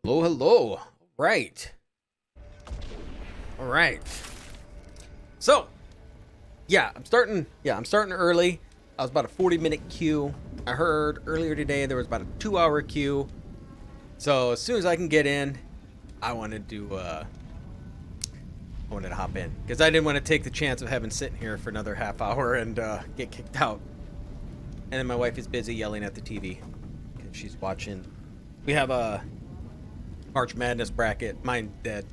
Hello, hello. Right. All right. So, I'm starting early. I was about a 40-minute queue. I heard earlier today there was about a 2-hour queue. So, as soon as I can get in, I wanted to hop in because I didn't want to take the chance of having sitting here for another half hour and get kicked out. And then my wife is busy yelling at the TV because she's watching. We have a March Madness bracket. Mine dead.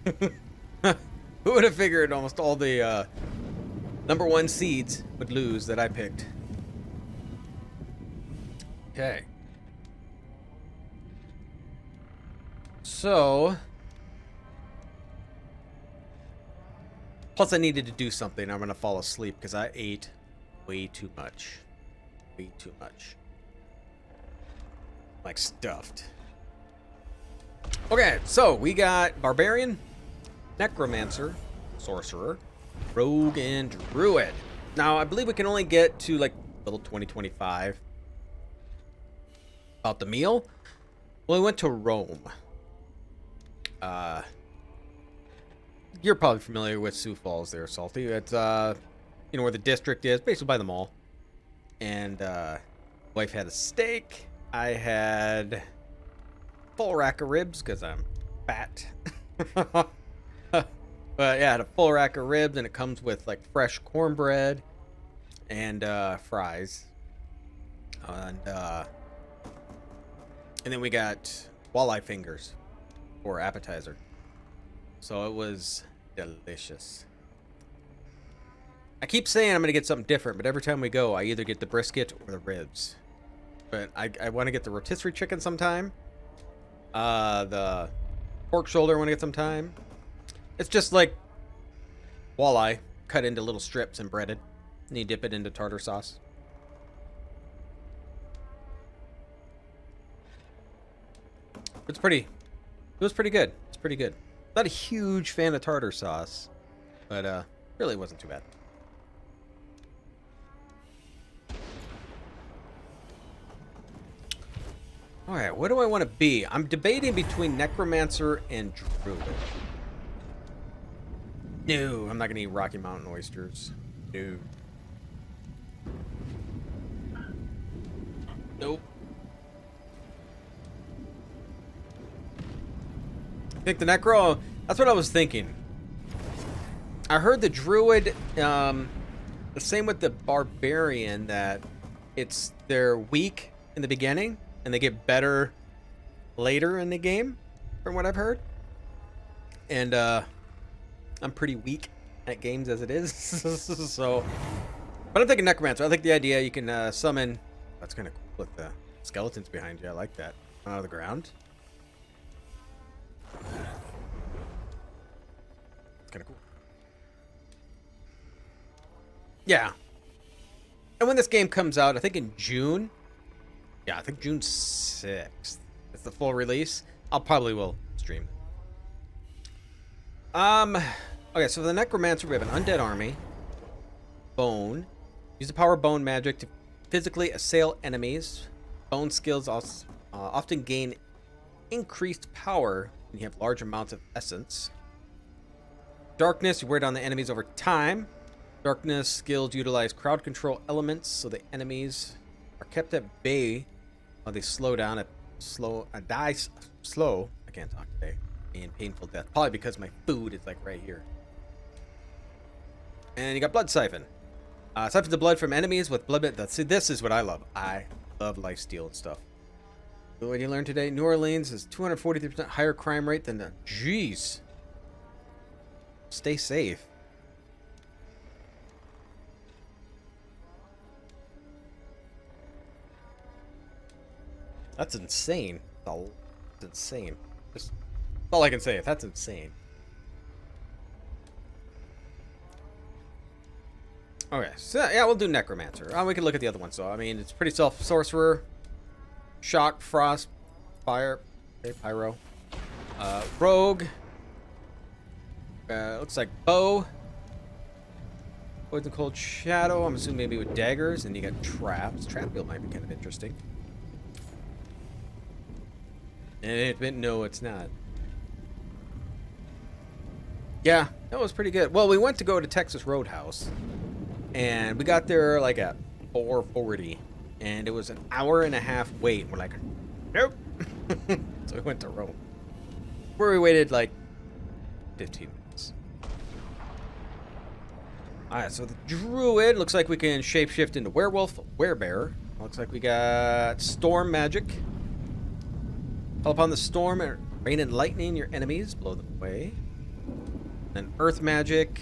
Who would have figured almost all the number one seeds would lose that I picked? Okay. So, plus I needed to do something. I'm going to fall asleep because I ate way too much. Way too much. Like stuffed. Okay, so we got Barbarian, Necromancer, Sorcerer, Rogue, and Druid. Now, I believe we can only get to like level 2025. About the meal? Well, we went to Rome. You're probably familiar with Sioux Falls there, Salty. It's, you know, where the district is, basically by the mall. And, wife had a steak. I had full rack of ribs because I'm fat. But yeah, I had a full rack of ribs, and it comes with like fresh cornbread and fries. And then we got walleye fingers for appetizer. So it was delicious. I keep saying I'm gonna get something different, but every time we go, I either get the brisket or the ribs. But I want to get the rotisserie chicken sometime. The pork shoulder I want to get sometime. It's just like walleye cut into little strips and breaded. And you dip it into tartar sauce. It was pretty good. It's pretty good. Not a huge fan of tartar sauce, but really wasn't too bad. Alright, what do I want to be? I'm debating between Necromancer and Druid. No, I'm not going to eat Rocky Mountain oysters. No. Nope. I think the Necro... That's what I was thinking. I heard the Druid... the same with the Barbarian, that they're weak in the beginning, and they get better later in the game, from what I've heard. And, I'm pretty weak at games as it is. So, but I'm thinking Necromancer. I think the idea you can summon... That's kind of cool with the skeletons behind you. I like that. Out of the ground. It's kind of cool. Yeah. And when this game comes out, I think in June. Yeah, I think June 6th. It's the full release. I'll probably will stream. Okay, so for the Necromancer, we have an undead army. Bone. Use the power of bone magic to physically assail enemies. Bone skills also, often gain increased power when you have large amounts of essence. Darkness, you wear down the enemies over time. Darkness skills utilize crowd control elements, so the enemies are kept at bay while they slow down die slow. I can't talk today. And painful death. Probably because my food is like right here. And you got Blood Siphon. Siphons the blood from enemies with blood. See, this is what I love. I love lifesteal and stuff. What did you learn today? New Orleans has 243% higher crime rate than the... Jeez. Stay safe. That's insane. That's insane. That's all I can say. That's insane. Okay, so yeah, we'll do Necromancer. We can look at the other ones, though. I mean, it's pretty Sorcerer, Shock, Frost, Fire, okay, Pyro, Rogue. Looks like Bow, Poison Cold Shadow. I'm assuming maybe with daggers, and you got traps. Trap build might be kind of interesting. No, it's not. Yeah, that was pretty good. Well, we went to go to Texas Roadhouse, and we got there like at 4:40, and it was an hour and a half wait. We're like, nope. So we went to Rome, where we waited like 15 minutes. Alright, so the druid looks like we can shapeshift into werewolf, werebearer. Looks like we got storm magic. Call upon the storm and rain and lightning your enemies, blow them away. Then earth magic.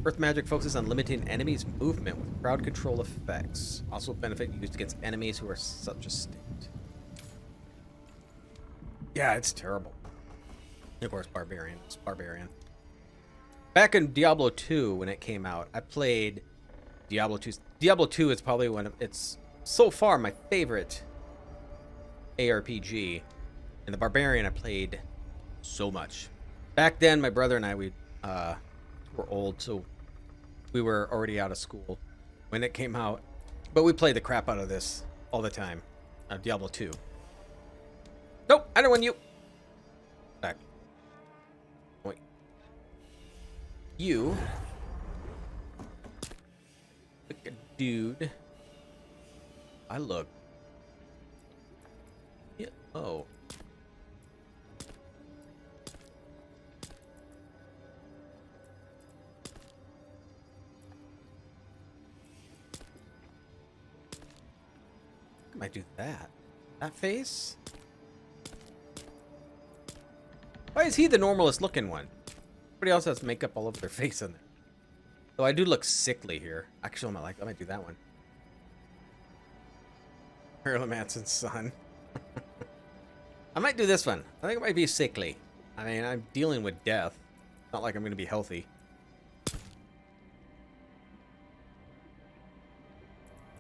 Earth magic focuses on limiting enemies' movement with crowd control effects. Also benefit used against enemies who are such a state. Yeah, it's terrible. And of course, barbarian. It's barbarian. Back in Diablo 2, when it came out, I played Diablo 2. Diablo 2 is probably one of, it's so far my favorite ARPG. And the Barbarian I played so much. Back then, my brother and I, we were old, so we were already out of school when it came out. But we played the crap out of this all the time. Diablo 2. Nope, I don't want you. Back. Wait. You. Look a dude. I look. Yeah. Oh. I might do that. That face? Why is he the normalest looking one? Everybody else has makeup all over their face in there. Though I do look sickly here. Actually, I might do that one. Necromancer's son. I might do this one. I think it might be sickly. I mean, I'm dealing with death. It's not like I'm going to be healthy.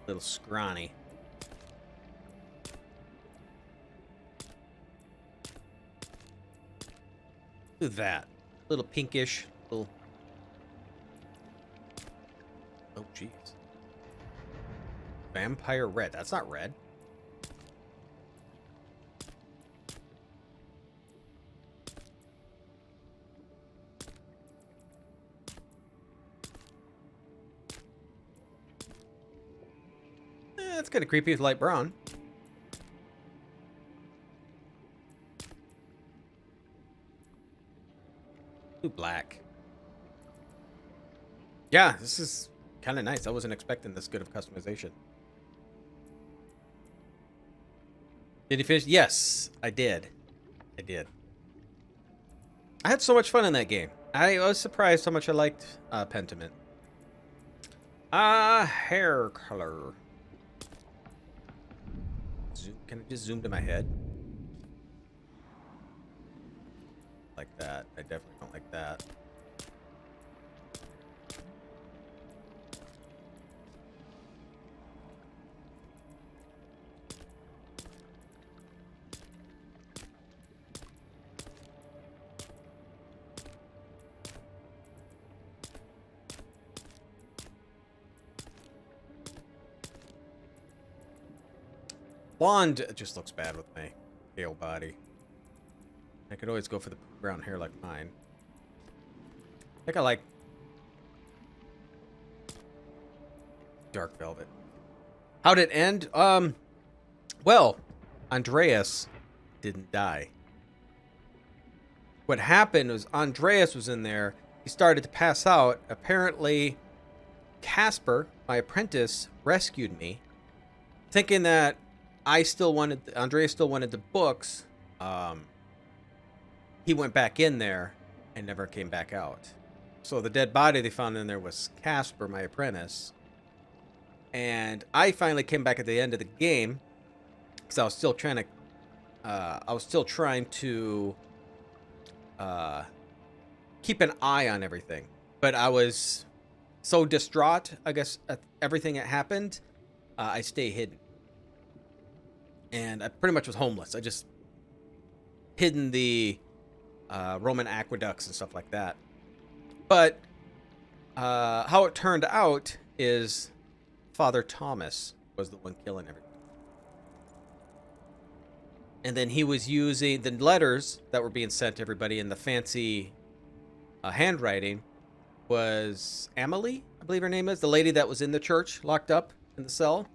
Little scrawny. Do that. Little pinkish. Little. Oh, jeez. Vampire red. That's not red. That's kind of creepy with light brown. Ooh, black. Yeah, this is kind of nice. I wasn't expecting this good of customization. Did you finish? Yes, I did. I did. I had so much fun in that game. I was surprised how much I liked Pentiment. Hair color. Zoom. Can I just zoom to my head? Like that. I definitely don't like that. Blonde just looks bad with my pale body. I could always go for the brown hair like mine. I think I like dark velvet. How'd it end? Well, Andreas didn't die. What happened was Andreas was in there. He started to pass out. Apparently, Casper, my apprentice, rescued me, thinking that Andreas still wanted the books. He went back in there and never came back out. So the dead body they found in there was Casper, my apprentice. And I finally came back at the end of the game because I was still trying to keep an eye on everything. But I was so distraught, I guess, at everything that happened, I stay hidden. And I pretty much was homeless. I just hidden the Roman aqueducts and stuff like that. But how it turned out is Father Thomas was the one killing everything. And then he was using the letters that were being sent to everybody in the fancy handwriting was Amelie, I believe her name is, the lady that was in the church locked up in the cell.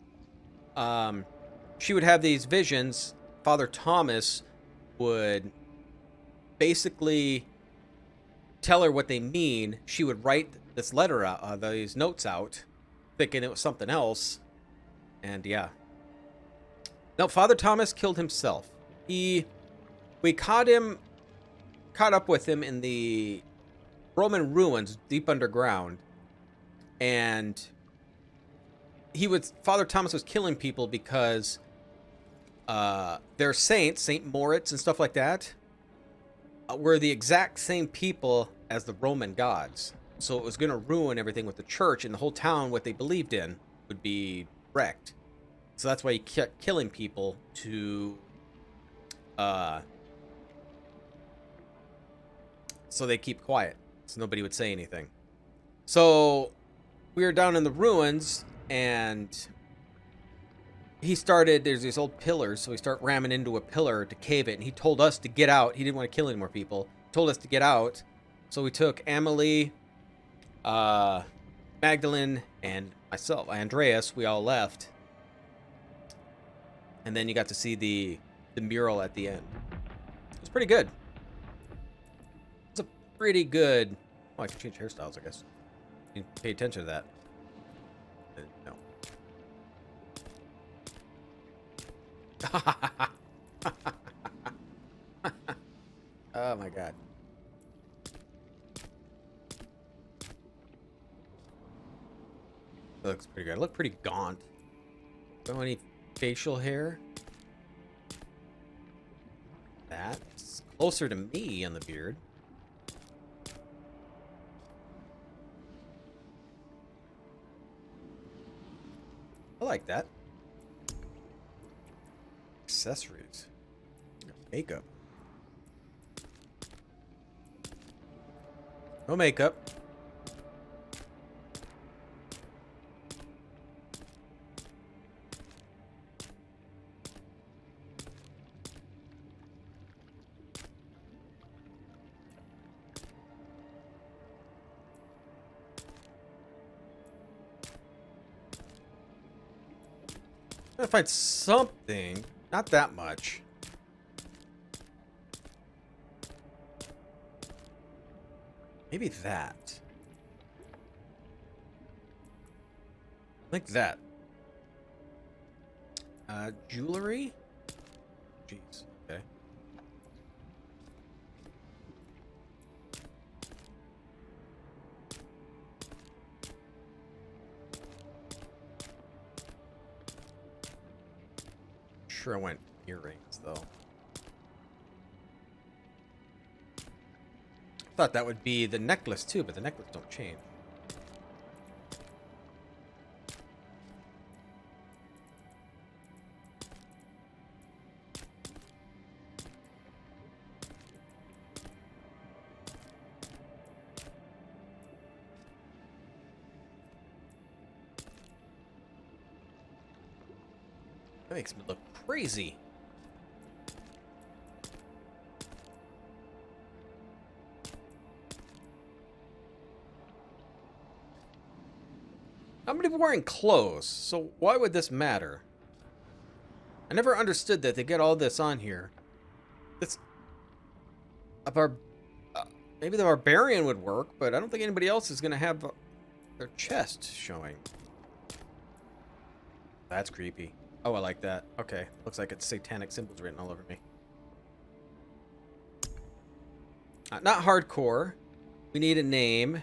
She would have these visions. Father Thomas would basically tell her what they mean. She would write this letter out, these notes out, thinking it was something else. And yeah. No, Father Thomas killed himself. We caught up with him in the Roman ruins deep underground, and Father Thomas was killing people because their saints, Saint Moritz and stuff like that, were the exact same people as the Roman gods. So it was going to ruin everything with the church, and the whole town, what they believed in, would be wrecked. So that's why he kept killing people to so they keep quiet, so nobody would say anything. So we were down in the ruins, and there's these old pillars, so we start ramming into a pillar to cave it, and he told us to get out. He didn't want to kill any more people. He told us to get out. So we took Amelie, Magdalene, and myself, Andreas. We all left. And then you got to see the mural at the end. It was pretty good. It's a pretty good... Oh, I can change hairstyles, I guess. You pay attention to that. No. Oh my god. That looks pretty good. I look pretty gaunt. Don't any facial hair. That's closer to me on the beard. I like that. Accessories. Makeup. No makeup. I'm gonna find something. Not that much. Maybe that. Like that. Jewelry? Jeez. Okay. Sure, I went earrings though. Thought that would be the necklace too, but the necklace don't change. That makes me look crazy. I'm gonna be wearing clothes, so why would this matter? I never understood that they get all this on here. It's maybe the barbarian would work, but I don't think anybody else is gonna have their chest showing. That's creepy. Oh, I like that. Okay, looks like it's satanic symbols written all over me. Not hardcore. We need a name.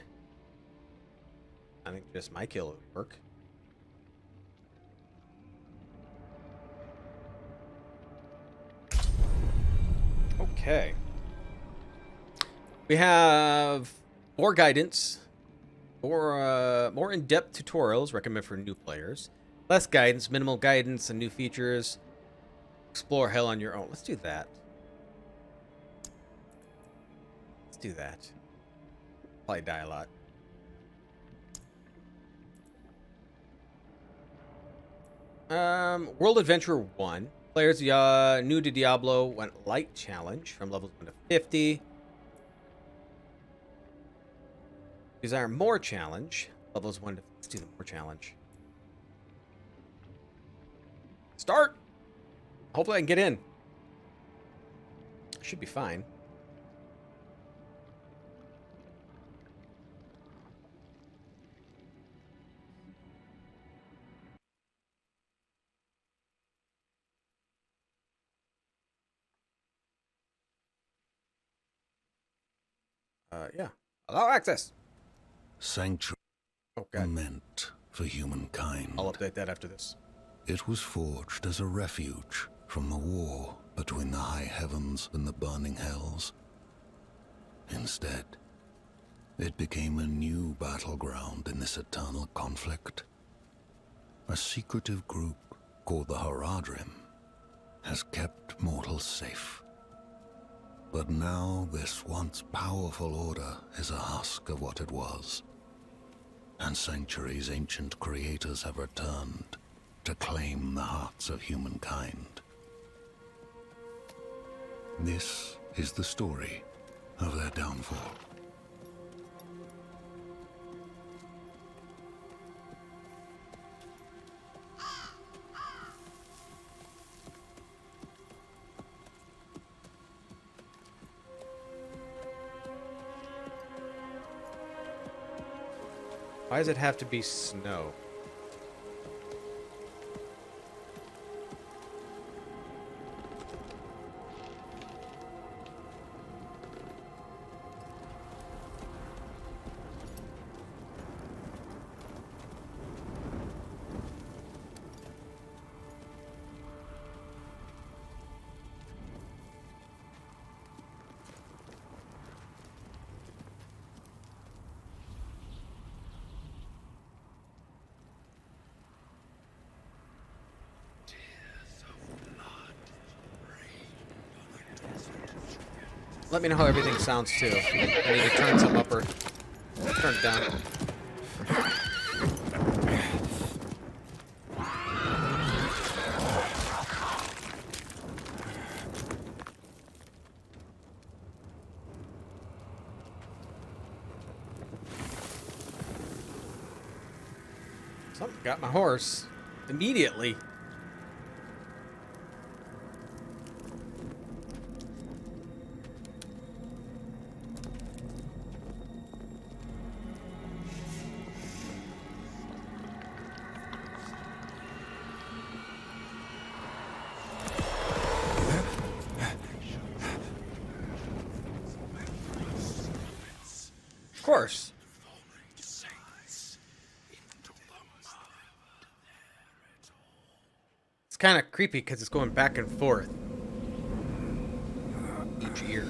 I think just my kill would work. Okay. We have more guidance, more in-depth tutorials recommended for new players. Less guidance, minimal guidance, and new features. Explore hell on your own. Let's do that. Let's do that. Probably die a lot. World Adventure 1. Players new to Diablo went light challenge from levels 1 to 50. Desire more challenge. Levels 1 to... Let's do the more challenge. Start! Hopefully I can get in. Should be fine. Yeah. Allow access. Sanctuary Okay. meant for humankind. I'll update that after this. It was forged as a refuge from the war between the high heavens and the burning hells. Instead, it became a new battleground in this eternal conflict. A secretive group called the Haradrim has kept mortals safe. But now this once powerful order is a husk of what it was. And Sanctuary's ancient creators have returned to claim the hearts of humankind. This is the story of their downfall. Why does it have to be snow? Let me know how everything sounds too. I need to turn some up or turn it down. Something got my horse immediately. Of course. It's kind of creepy because it's going back and forth each ear.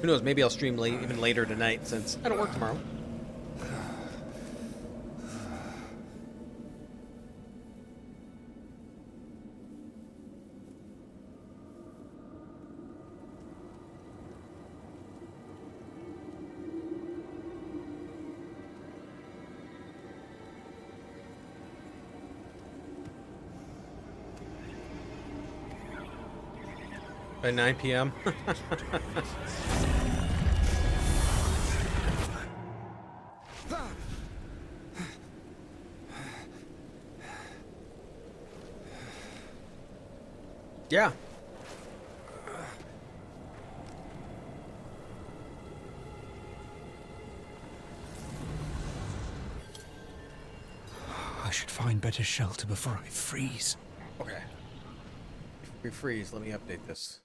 Who knows? Maybe I'll stream even later tonight since I don't work tomorrow. By 9 p.m. Yeah. I should find better shelter before I freeze. Okay. If we freeze, let me update this.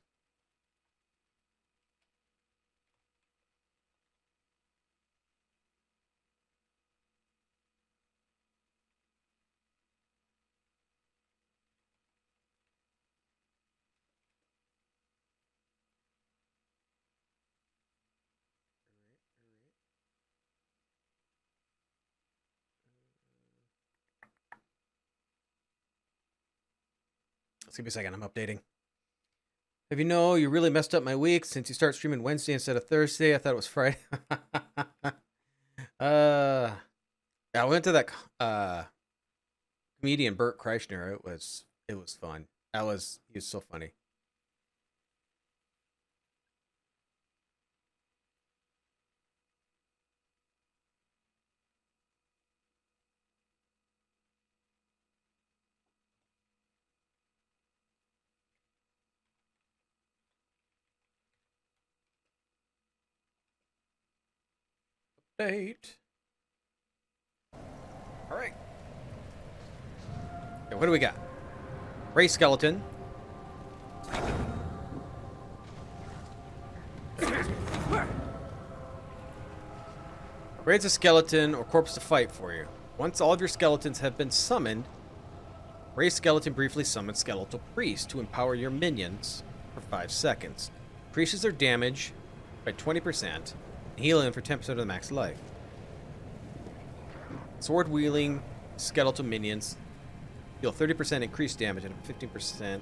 Let's give me a second. I'm updating. If you know, you really messed up my week since you start streaming Wednesday instead of Thursday. I thought it was Friday. Yeah, I went to that comedian Bert Kreischer. It was fun. He was so funny. Date. All right. Okay, what do we got? Ray Skeleton. Raise a skeleton or corpse to fight for you. Once all of your skeletons have been summoned, Ray Skeleton briefly summons Skeletal Priest to empower your minions for 5 seconds. Increases their damage by 20% and heal them for 10% of the max life. Sword wielding skeletal minions deal 30% increased damage and 15%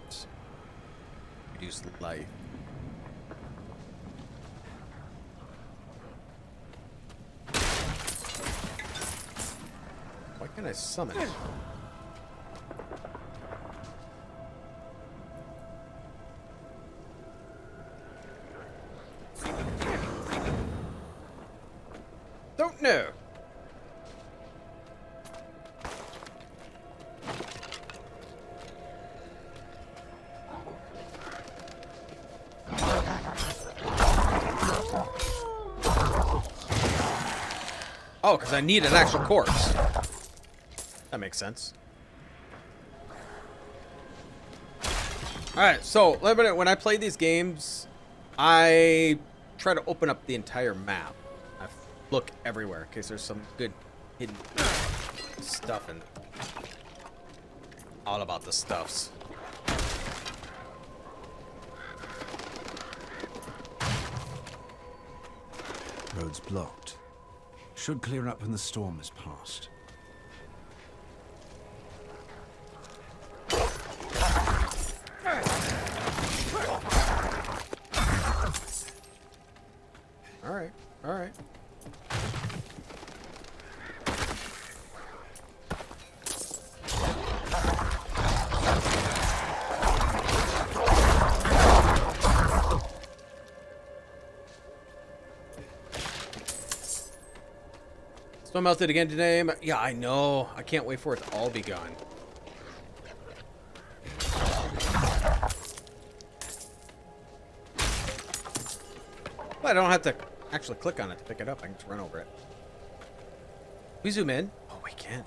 reduced life. Why can't I summon it? Don't know. Oh, because I need an actual corpse. That makes sense. Alright, so when I play these games, I try to open up the entire map. I look everywhere in case there's some good hidden stuff, and all about the stuffs. Road's blocked. Should clear up when the storm has passed. Alright, alright. Snow melted again today. Yeah, I know. I can't wait for it to all be gone. But I don't have to actually click on it to pick it up. I can just run over it. We zoom in. Oh, we can.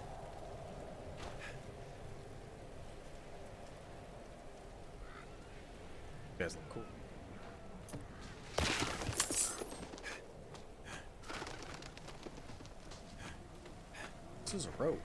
You guys look cool. This is a road.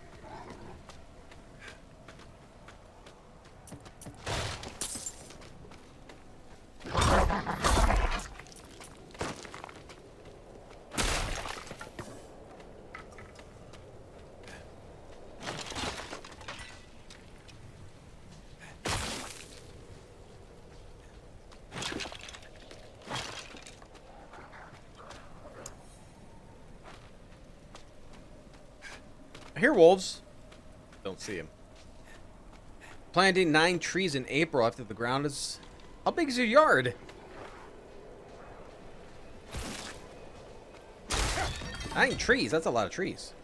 I hear wolves. Don't see them. Planting 9 trees in April after the ground is... How big is your yard? 9 trees? That's a lot of trees.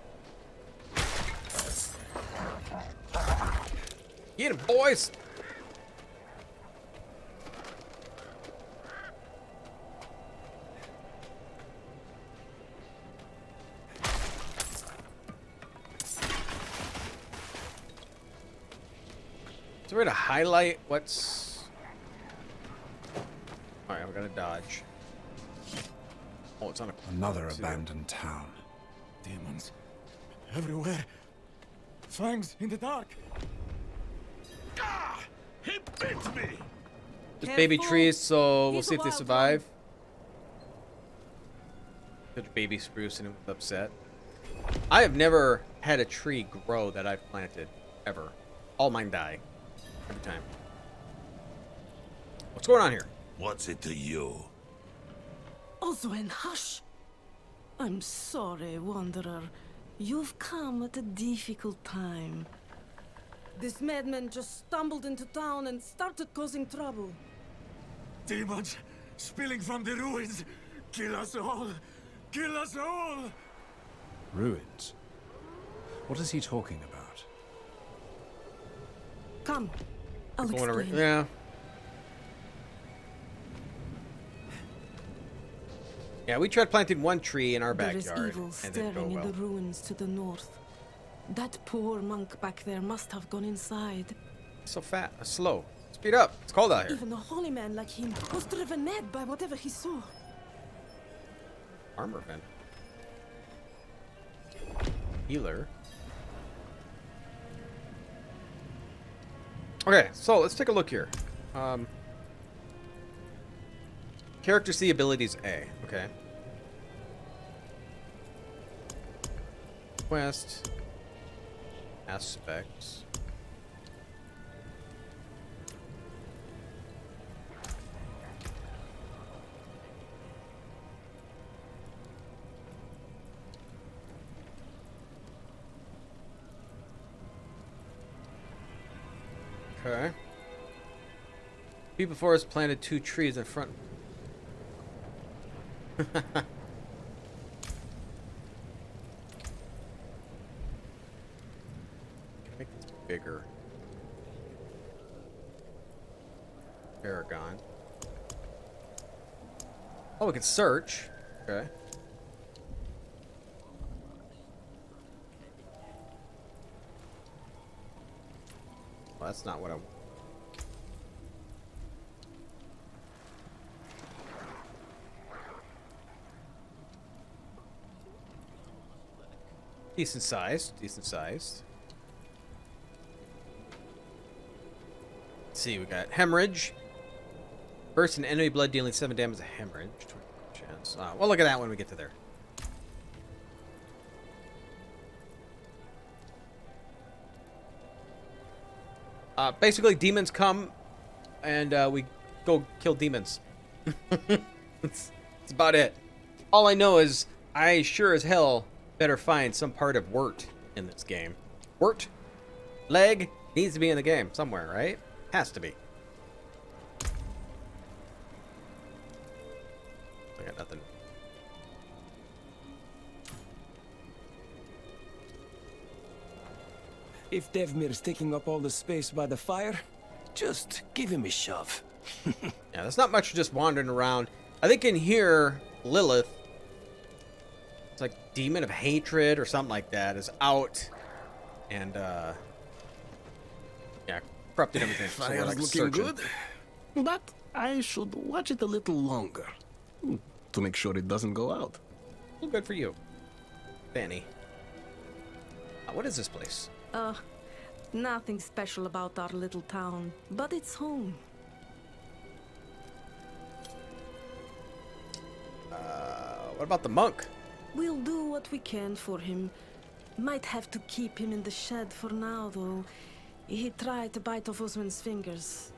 Get 'em, boys! Is there a way to highlight what's... Alright, we're gonna dodge. Oh, it's on a... Another abandoned town. Demons everywhere. Fangs in the dark. Ah! He bit me! Just baby trees, so we'll see if they survive. There's baby spruce and it was upset. I have never had a tree grow that I've planted, ever. All mine die. Every time. What's going on here? What's it to you? Oswen, hush! I'm sorry, Wanderer. You've come at a difficult time. This madman just stumbled into town and started causing trouble. Demons spilling from the ruins. Kill us all! Kill us all! Ruins? What is he talking about? Come, I'll I wanna explain. yeah. Yeah, we tried planting one tree in our There is backyard, evil and it didn't go staring in well. the ruins to the north. That poor monk back there must have gone inside. So fat, slow. Speed up. It's cold out here. Even a holy man like him was driven mad by whatever he saw. Armor vent. Healer. Okay, so let's take a look here. Character C abilities A. Okay. Quest. Aspects. Okay. He before us planted 2 trees in front. Make this bigger. Paragon. Oh, we can search. Okay. Well, that's not what I want. Decent sized, decent sized. Let's see, we got hemorrhage. Burst in enemy blood dealing 7 damage to hemorrhage. 20% chance. We'll look at that when we get to there. Basically, demons come, and we go kill demons. that's about it. All I know is I sure as hell better find some part of Wirt in this game. Wirt? Leg? Needs to be in the game somewhere, right? Has to be. I got nothing. If Devmir's taking up all the space by the fire, just give him a shove. Yeah, there's not much just wandering around. I think in here, Lilith, it's like demon of hatred or something like that, is out and yeah, corrupted everything. So we're, Fire's like, looking searching. good, but I should watch it a little longer to make sure it doesn't go out. Well, good for you, Fanny. What is this place? Nothing special about our little town, but it's home. What about the monk? We'll do what we can for him. Might have to keep him in the shed for now, though. He tried to bite off Osman's fingers.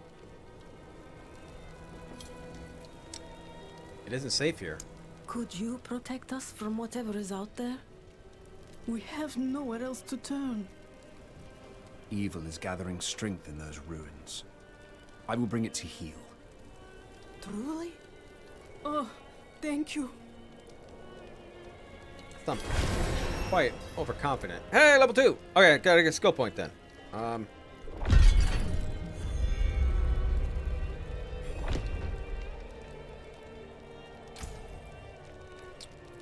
It isn't safe here. Could you protect us from whatever is out there? We have nowhere else to turn. Evil is gathering strength in those ruins. I will bring it to heal. Truly? Oh, thank you. I'm quite overconfident. Hey, level 2. Okay, gotta get a skill point then.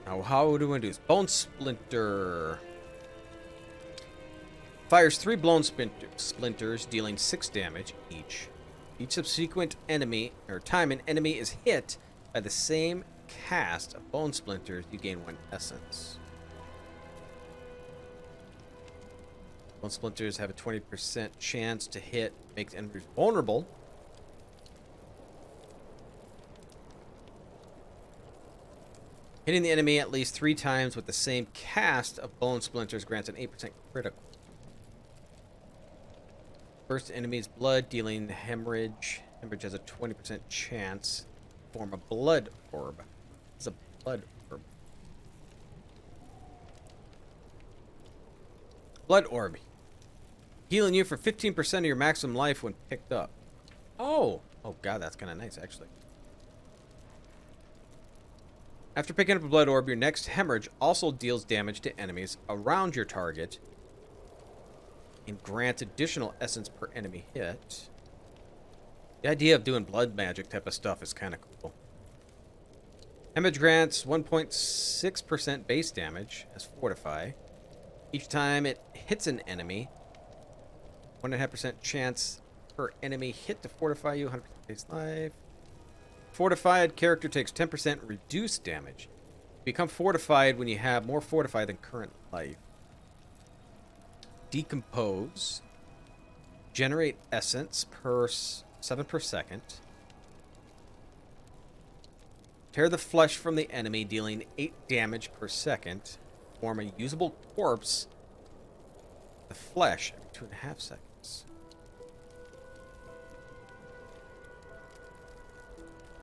Now, how do we do this? Bone Splinter. Fires 3 blown splinters, dealing 6 damage each. Each subsequent enemy, or time an enemy is hit by the same cast of bone splinters, you gain 1 essence. Bone splinters have a 20% chance to hit, makes enemies vulnerable. Hitting the enemy at least 3 times with the same cast of bone splinters grants an 8% critical. First enemy's blood, dealing hemorrhage Hemorrhage has a 20% chance to form a blood orb. It's a blood orb. Blood orb. Healing you for 15% of your maximum life when picked up. Oh! Oh god, that's kind of nice, actually. After picking up a blood orb, your next hemorrhage also deals damage to enemies around your target and grants additional essence per enemy hit. The idea of doing blood magic type of stuff is kind of cool. Hemorrhage grants 1.6% base damage as Fortify. Each time it hits an enemy, 1.5% chance per enemy hit to fortify you, 100% base life. Fortified character takes 10% reduced damage. Become fortified when you have more fortify than current life. Decompose. Generate essence per 7 per second. Tear the flesh from the enemy, dealing 8 damage per second. Form a usable corpse. The flesh every 2.5 seconds.